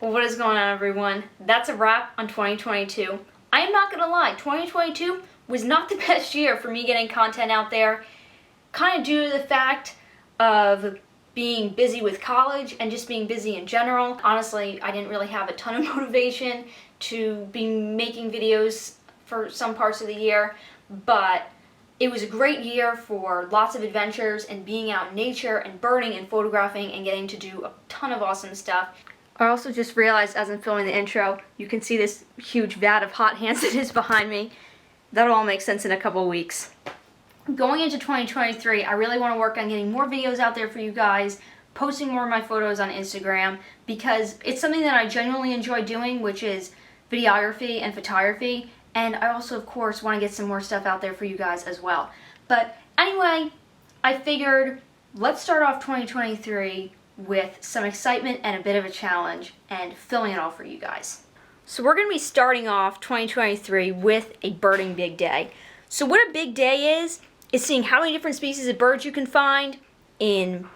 Well, what is going on, everyone? That's a wrap on 2022. I am not gonna lie, 2022 was not the best year for me getting content out there, kind of due to the fact of being busy with college and just being busy in general. Honestly, I didn't really have a ton of motivation to be making videos for some parts of the year, but it was a great year for lots of adventures and being out in nature and birding and photographing and getting to do a ton of awesome stuff. I also just realized as I'm filming the intro, you can see this huge vat of hot hands that is behind me. That'll all make sense in a couple weeks. Going into 2023, I really want to work on getting more videos out there for you guys, posting more of my photos on Instagram, because it's something that I genuinely enjoy doing, which is videography and photography, and I also, of course, want to get some more stuff out there for you guys as well. But anyway, I figured let's start off 2023 with some excitement and a bit of a challenge and filming it all for you guys. So we're going to be starting off 2023 with a birding big day. So what a big day is seeing how many different species of birds you can find in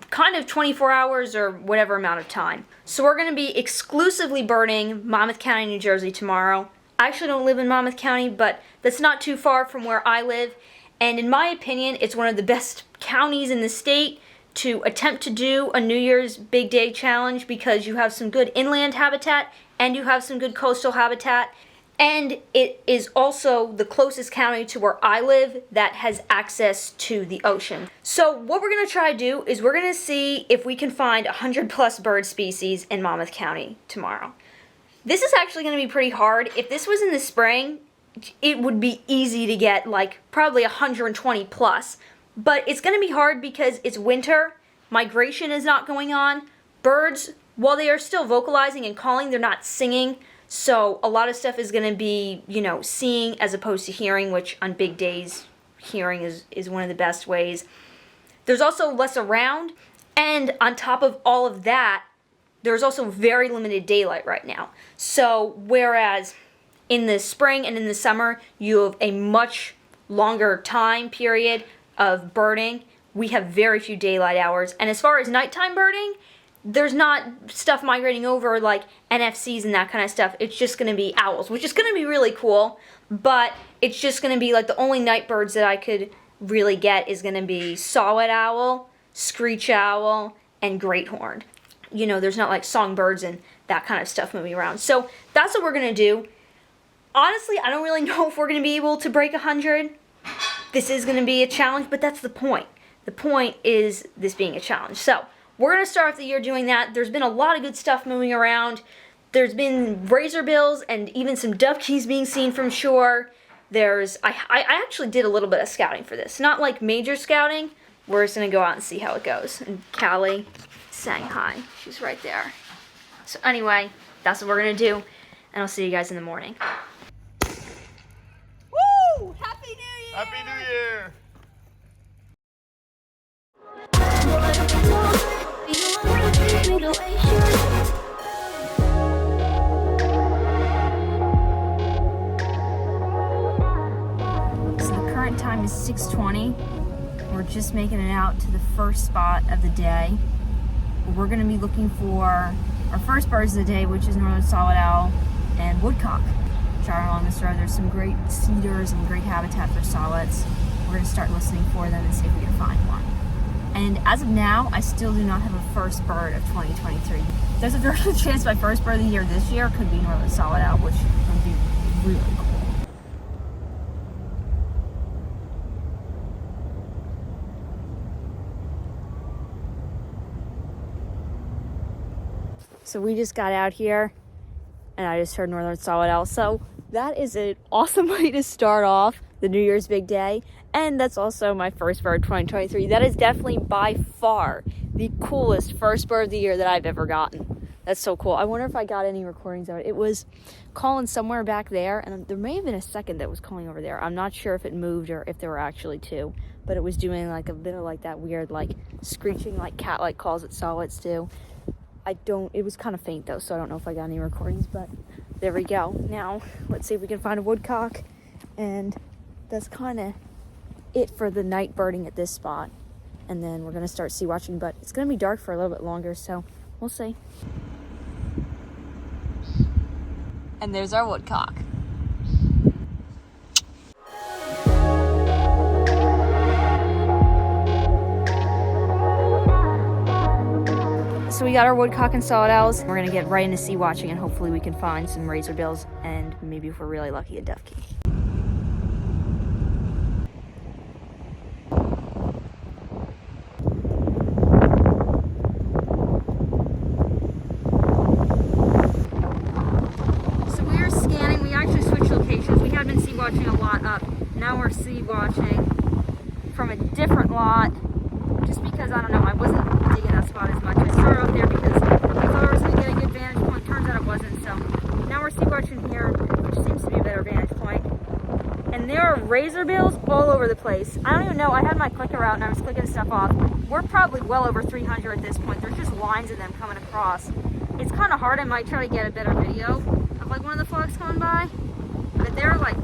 kind of 24 hours or whatever amount of time. So we're going to be exclusively birding Monmouth County, New Jersey tomorrow. I actually don't live in Monmouth County, but that's not too far from where I live. And in my opinion, it's one of the best counties in the state to attempt to do a New Year's big day challenge because you have some good inland habitat and you have some good coastal habitat. And it is also the closest county to where I live that has access to the ocean. So what we're going to try to do is we're going to see if we can find 100+ bird species in Monmouth County tomorrow. This is actually going to be pretty hard. If this was in the spring, it would be easy to get like probably 120+. But it's going to be hard because it's winter, migration is not going on. Birds, while they are still vocalizing and calling, they're not singing. So a lot of stuff is going to be, seeing as opposed to hearing, which on big days, hearing is one of the best ways. There's also less around, and on top of all of that, there's also very limited daylight right now. So whereas in the spring and in the summer, you have a much longer time period of birding, we have very few daylight hours. And as far as nighttime birding, there's not stuff migrating over like NFCs and that kind of stuff. It's just going to be owls, which is going to be really cool. But it's just going to be like the only night birds that I could really get is going to be saw-whet owl, screech owl, and great horned. There's not like songbirds and that kind of stuff moving around. So that's what we're going to do. Honestly, I don't really know if we're going to be able to break 100. This is going to be a challenge, but that's the point. The point is this being a challenge. So we're going to start off the year doing that. There's been a lot of good stuff moving around. There's been razorbills and even some dovekies being seen from shore. I actually did a little bit of scouting for this. Not like major scouting. We're just going to go out and see how it goes. And Callie sang hi. She's right there. So anyway, that's what we're going to do. And I'll see you guys in the morning. Woo! Happy New Year! Happy New Year! So the current time is 6:20. We're just making it out to the first spot of the day. We're going to be looking for our first birds of the day, which is northern saw-whet owl and woodcock. Driving along this road, there's some great cedars and great habitat for saw-whets. We're going to start listening for them and see if we can find one. And as of now, I still do not have a first bird of 2023. There's a very good chance my first bird of the year this year could be northern saw-whet owl, which would be really cool. So we just got out here and I just heard northern saw-whet owl. So that is an awesome way to start off the New Year's big day. And that's also my first bird 2023. That is definitely by far the coolest first bird of the year that I've ever gotten. That's so cool. I wonder if I got any recordings of it. It was calling somewhere back there, and there may have been a second that was calling over there. I'm not sure if it moved or if there were actually two, but it was doing like a bit of like that weird like screeching like cat-like calls that saw-whets do. It was kind of faint though, so I don't know if I got any recordings, but there we go. Now, let's see if we can find a woodcock, and that's kind of it for the night birding at this spot. And then we're going to start sea watching, but it's going to be dark for a little bit longer, so we'll see. And there's our woodcock. So we got our woodcock and solid owls. We're gonna get right into sea watching and hopefully we can find some razorbills and maybe if we're really lucky, a dovekey. So we are scanning, we actually switched locations. We had been sea watching a lot up. Now we're sea watching from a different lot just because, I don't know, I wasn't digging that spot as much. I started out there because I thought I was going to get a good vantage point. Turns out it wasn't. So now we're sea watching here, which seems to be a better vantage point. And there are razorbills all over the place. I don't even know. I had my clicker out and I was clicking stuff off. We're probably well over 300 at this point. There's just lines of them coming across. It's kind of hard. I might try to get a better video of like one of the flogs coming by. But they're like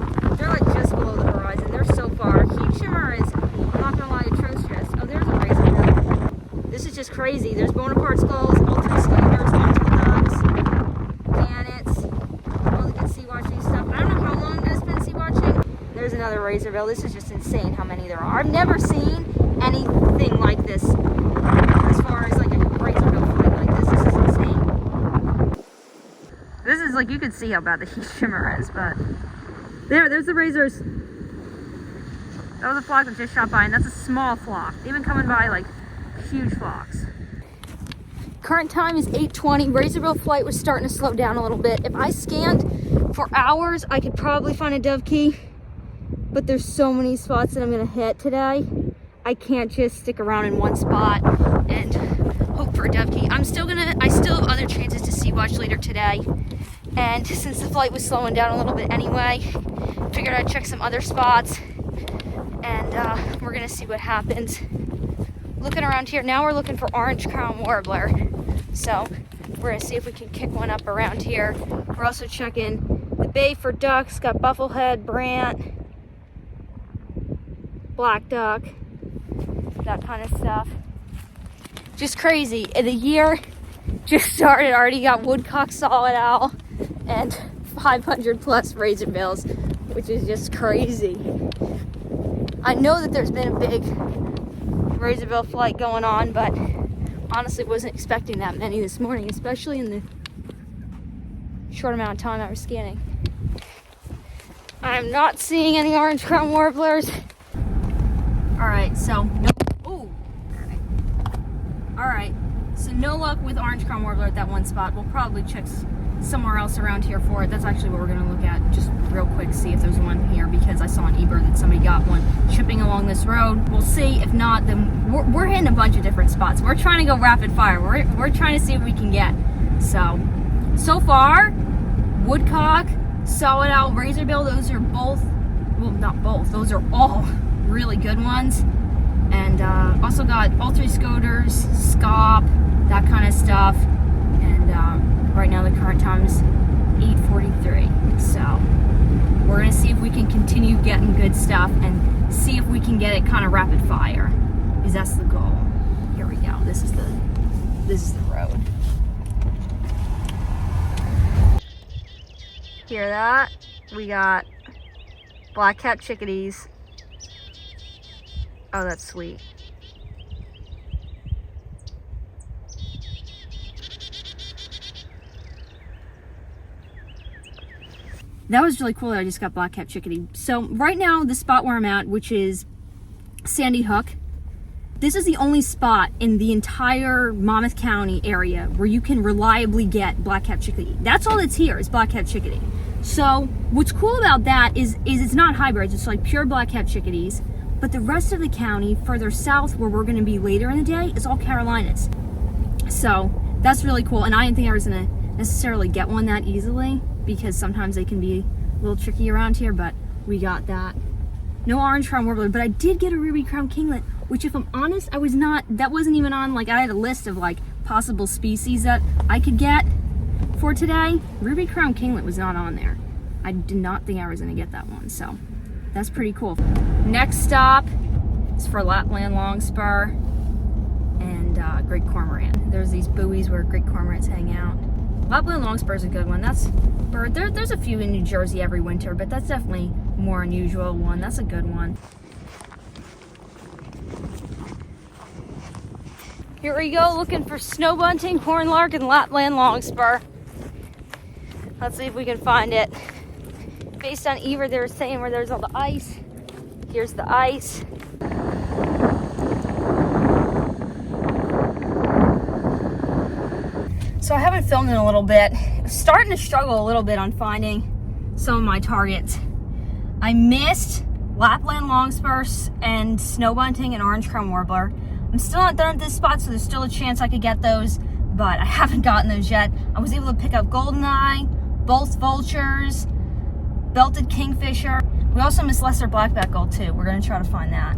just below the horizon. They're so far. Heat shimmer is, I'm not gonna lie, atrocious. Oh, there's a razorbill. This is just crazy. There's Bonaparte skulls, ultimate scoters, ultimate ducks, gannets, all the good sea watching stuff. I don't know how long I've been sea watching. There's another razorbill. This is just insane how many there are. I've never seen anything like this as far as like a razorbill flight like this. This is insane. This is like, you can see how bad the heat shimmer is, but there's the razors. That was a flock that just shot by, and that's a small flock. They've been coming by like huge flocks. Current time is 8:20. Razorbill flight was starting to slow down a little bit. If I scanned for hours, I could probably find a dovekey, but there's so many spots that I'm gonna hit today. I can't just stick around in one spot and hope for a dovekey. I still have other chances to sea watch later today. And since the flight was slowing down a little bit anyway, figured I'd check some other spots. And we're gonna see what happens. Looking around here, now we're looking for orange crown warbler. So we're gonna see if we can kick one up around here. We're also checking the bay for ducks. Got bufflehead, brant, black duck, that kind of stuff. Just crazy. The year just started, already got woodcock, solid owl, and 500 plus razorbills, which is just crazy. I know that there's been a big razorbill flight going on, but honestly wasn't expecting that many this morning, especially in the short amount of time I was scanning. I'm not seeing any orange crown warblers. Alright, so no. Ooh. Alright, so no luck with orange crown warbler at that one spot. We'll probably check somewhere else around here for it. That's actually what we're going to look at just real quick, see if there's one here, because I saw on eBird that somebody got one chipping along this road. We'll see. If not, then we're hitting a bunch of different spots. We're trying to go rapid fire. We're trying to see what we can get. So far, woodcock, solid owl, razorbill, those are both, well, not both, those are all really good ones. And also got ultimate scoters, scop, that kind of stuff. And right now the current time is 8:43. So we're gonna see if we can continue getting good stuff and see if we can get it kind of rapid fire, because that's the goal. Here we go. This is the road. Hear that? We got black-capped chickadees. Oh, that's sweet. That was really cool that I just got black-capped chickadee. So right now, the spot where I'm at, which is Sandy Hook, this is the only spot in the entire Monmouth County area where you can reliably get black-capped chickadee. That's all that's here is black-capped chickadee. So what's cool about that is it's not hybrids, it's like pure black-capped chickadees. But the rest of the county, further south where we're gonna be later in the day, is all Carolinas. So that's really cool. And I didn't think I was gonna necessarily get one that easily, because sometimes they can be a little tricky around here, but we got that. No orange crown warbler, but I did get a ruby crown kinglet, which if I'm honest, that wasn't even on, like, I had a list of like possible species that I could get for today. Ruby crown kinglet was not on there. I did not think I was gonna get that one, so that's pretty cool. Next stop is for Lapland longspur and great cormorant. There's these buoys where great cormorants hang out. Lapland longspur is a good one. That's bird. There's a few in New Jersey every winter, but that's definitely a more unusual one. That's a good one. Here we go, looking for snow bunting, horn lark, and Lapland longspur. Let's see if we can find it. Based on Ever, they were saying where there's all the ice. Here's the ice. So I haven't filmed in a little bit. I'm starting to struggle a little bit on finding some of my targets. I missed Lapland longspur and snow bunting and orange crown warbler. I'm still not done at this spot, so there's still a chance I could get those, but I haven't gotten those yet. I was able to pick up goldeneye, both vultures, belted kingfisher. We also missed lesser blackback gull too. We're gonna try to find that.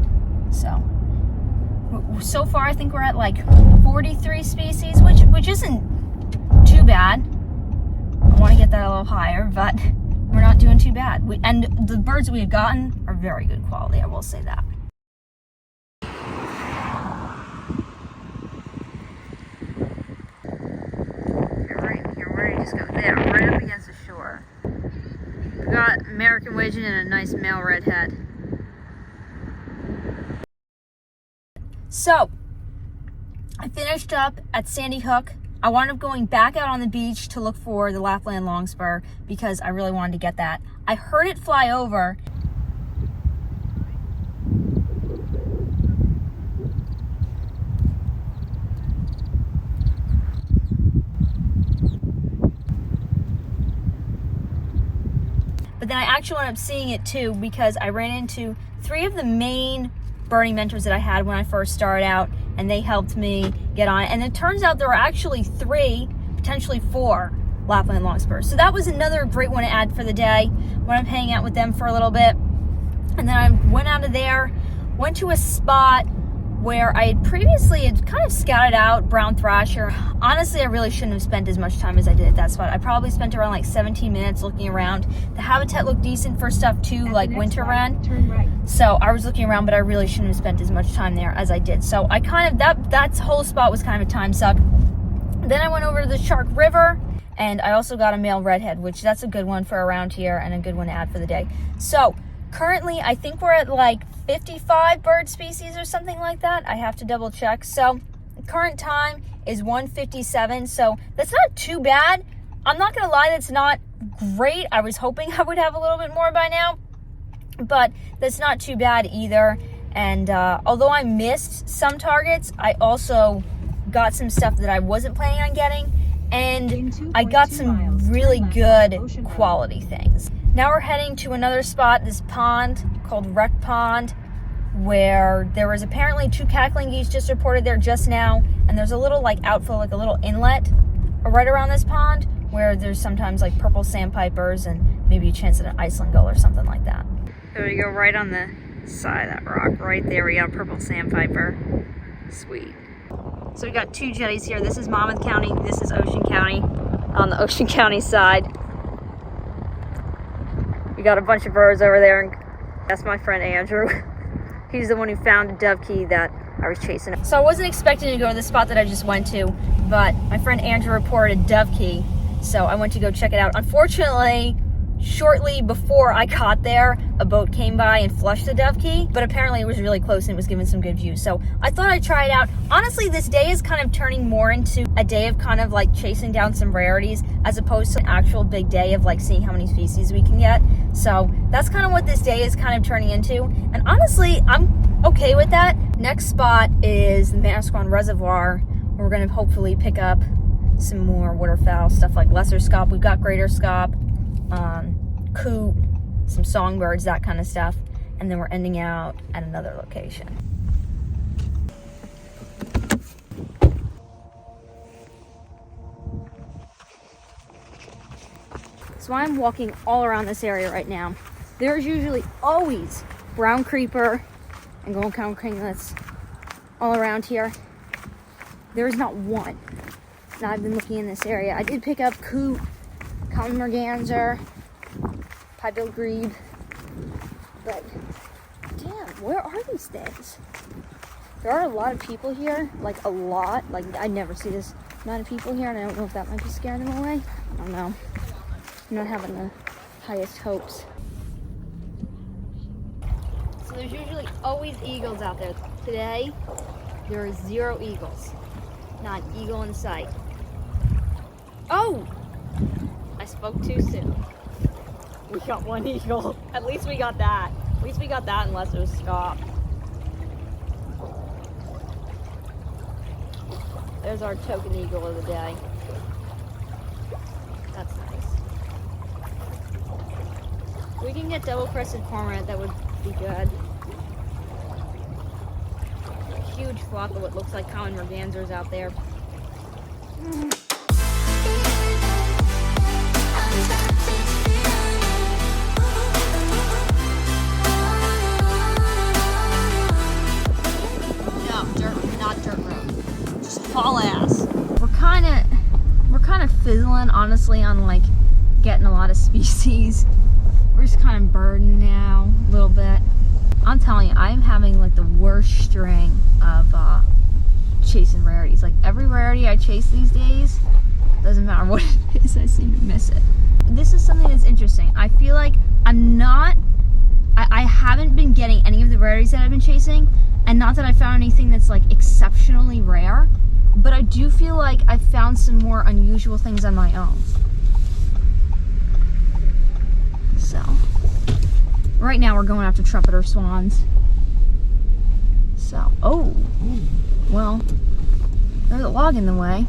So far I think we're at like 43 species, which isn't too bad. I want to get that a little higher, but we're not doing too bad. And the birds we've gotten are very good quality, I will say that. Just go there, right up against the shore. We got American widgeon and a nice male redhead. So, I finished up at Sandy Hook. I wound up going back out on the beach to look for the Lapland longspur because I really wanted to get that. I heard it fly over. But then I actually ended up seeing it too because I ran into 3 of the main birding mentors that I had when I first started out, and they helped me get on it. And it turns out there were actually 3, potentially 4 Lapland longspurs. So that was another great one to add for the day when I'm hanging out with them for a little bit. And then I went out of there, went to a spot where I had previously kind of scouted out brown thrasher. Honestly, I really shouldn't have spent as much time as I did at that spot. I probably spent around like 17 minutes looking around. The habitat looked decent for stuff too, like winter wren. Turn right. So I was looking around, but I really shouldn't have spent as much time there as I did. So I kind of, that whole spot was kind of a time suck. Then I went over to the Shark River, and I also got a male redhead, which that's a good one for around here and a good one to add for the day. So currently, I think we're at like 55 bird species or something like that. I have to double check. So the current time is 1:57, so that's not too bad. I'm not gonna lie, that's not great. I was hoping I would have a little bit more by now, but that's not too bad either. And although I missed some targets, I also got some stuff that I wasn't planning on getting, and I got some really good quality things. Now we're heading to another spot, this pond called Wreck Pond, where there was apparently 2 cackling geese just reported there just now, and there's a little like outflow, like a little inlet right around this pond where there's sometimes like purple sandpipers and maybe a chance at an Iceland gull or something like that. There we go, right on the side of that rock, right there we got a purple sandpiper. Sweet. So we got 2 jetties here. This is Monmouth County, this is Ocean County. On the Ocean County side, we got a bunch of birds over there, and that's my friend Andrew. He's the one who found a dovekie that I was chasing. So I wasn't expecting to go to the spot that I just went to, but my friend Andrew reported a dovekie, so I went to go check it out. Unfortunately, shortly before I got there, a boat came by and flushed the dovekie, but apparently it was really close and it was giving some good views. So I thought I'd try it out. Honestly, this day is kind of turning more into a day of kind of like chasing down some rarities as opposed to an actual big day of like seeing how many species we can get. So that's kind of what this day is kind of turning into. And honestly, I'm okay with that. Next spot is the Manasquan Reservoir, where we're gonna hopefully pick up some more waterfowl, stuff like lesser scaup. We've got greater scaup, coot, some songbirds, that kind of stuff. And then we're ending out at another location. So I'm walking all around this area right now. There's usually always brown creeper and golden crown kinglets all around here. There is not one. Now I've been looking in this area. I did pick up coot, common merganser, piebald grebe, but damn, where are these things? There are a lot of people here, like a lot. Like I never see this amount of people here, and I don't know if that might be scaring them away. I don't know. I'm not having the highest hopes. So there's usually always eagles out there. Today, there are 0 eagles. Not an eagle in sight. Oh! I spoke too soon. We got 1 eagle. At least we got that. At least we got that unless it was stopped. There's our token eagle of the day. That's nice. If we can get double-crested cormorant, that would be good. A huge flock of what looks like common mergansers out there. Not dirt road. Just haul ass. We're kind of fizzling, honestly, on like getting a lot of species. We're just kind of burdened now, a little bit. I'm telling you, I'm having like the worst string of chasing rarities. Like every rarity I chase these days, doesn't matter what it is, I seem to miss it. This is something that's interesting. I feel like I haven't been getting any of the rarities that I've been chasing, and not that I found anything that's like exceptionally rare, but I do feel like I found some more unusual things on my own. So, right now we're going after trumpeter swans. So, oh, well, there's a log in the way.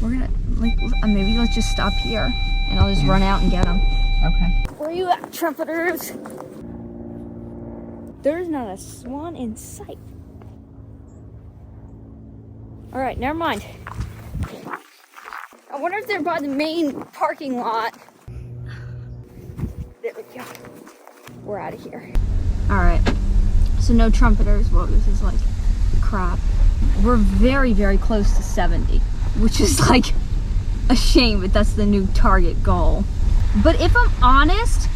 We're gonna, like, maybe let's just stop here and I'll just run out and get them. Okay. Where are you at, trumpeters? There's not a swan in sight. All right, never mind. I wonder if they're by the main parking lot. There we go. We're out of here. All right, so no trumpeters. Well, this is like crap. We're very, very close to 70, which is like a shame, but that's the new target goal. But if I'm honest,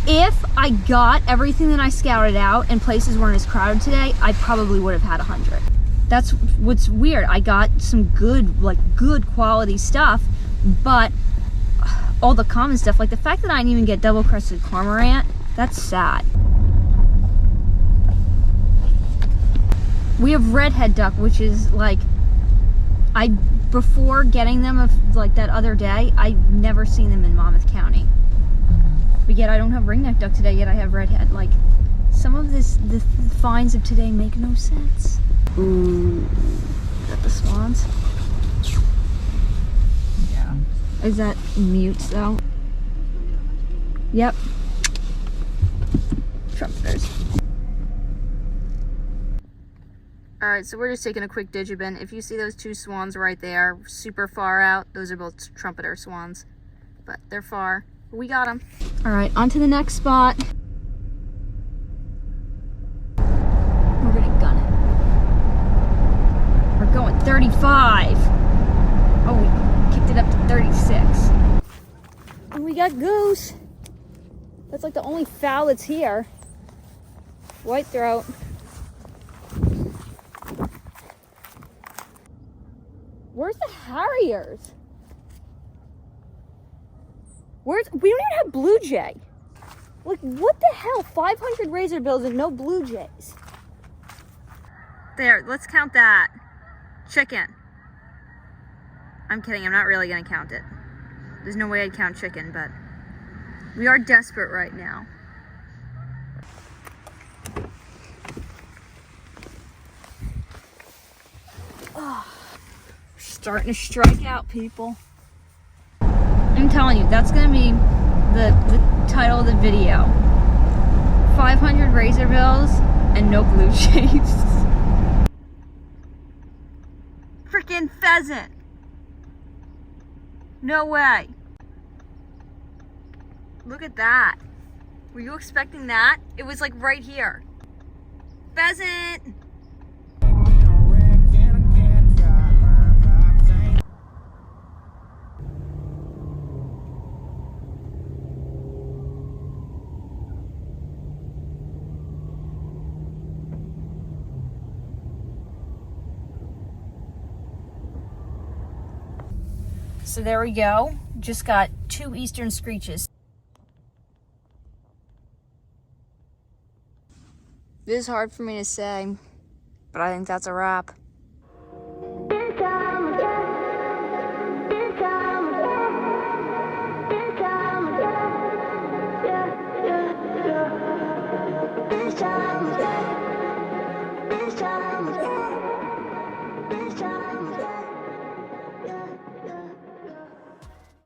if I got everything that I scouted out and places weren't as crowded today, I probably would have had 100. That's what's weird. I got some good, like good quality stuff, but all the common stuff, like the fact that I didn't even get double-crested cormorant, that's sad. We have redhead duck, which is like, before getting them of like that other day, I'd never seen them in Monmouth County. But yet I don't have ringneck duck today, yet I have redhead. Like, some of the finds of today make no sense. Ooh, is that the swans? Yeah. Is that mutes though? Yep. Trumpeters. Alright, so we're just taking a quick digibin. If you see those 2 swans right there, super far out, those are both trumpeter swans. But they're far. We got them. Alright, on to the next spot. We're gonna gun it. We're going 35. Oh, we kicked it up to 36. And we got goose. That's like the only fowl that's here. White throat. Where's the harriers? We don't even have blue jay. Like, what the hell? 500 razorbills and no blue jays. There, let's count that. Chicken. I'm kidding, I'm not really gonna count it. There's no way I'd count chicken, but we are desperate right now. Oh, starting to strike out, people. I'm telling you, that's gonna be the title of the video. 500 razorbills and no blue jays. Freaking pheasant. No way. Look at that. Were you expecting that? It was like right here. Pheasant. So there we go. Just got 2 eastern screeches. This is hard for me to say, but I think that's a wrap.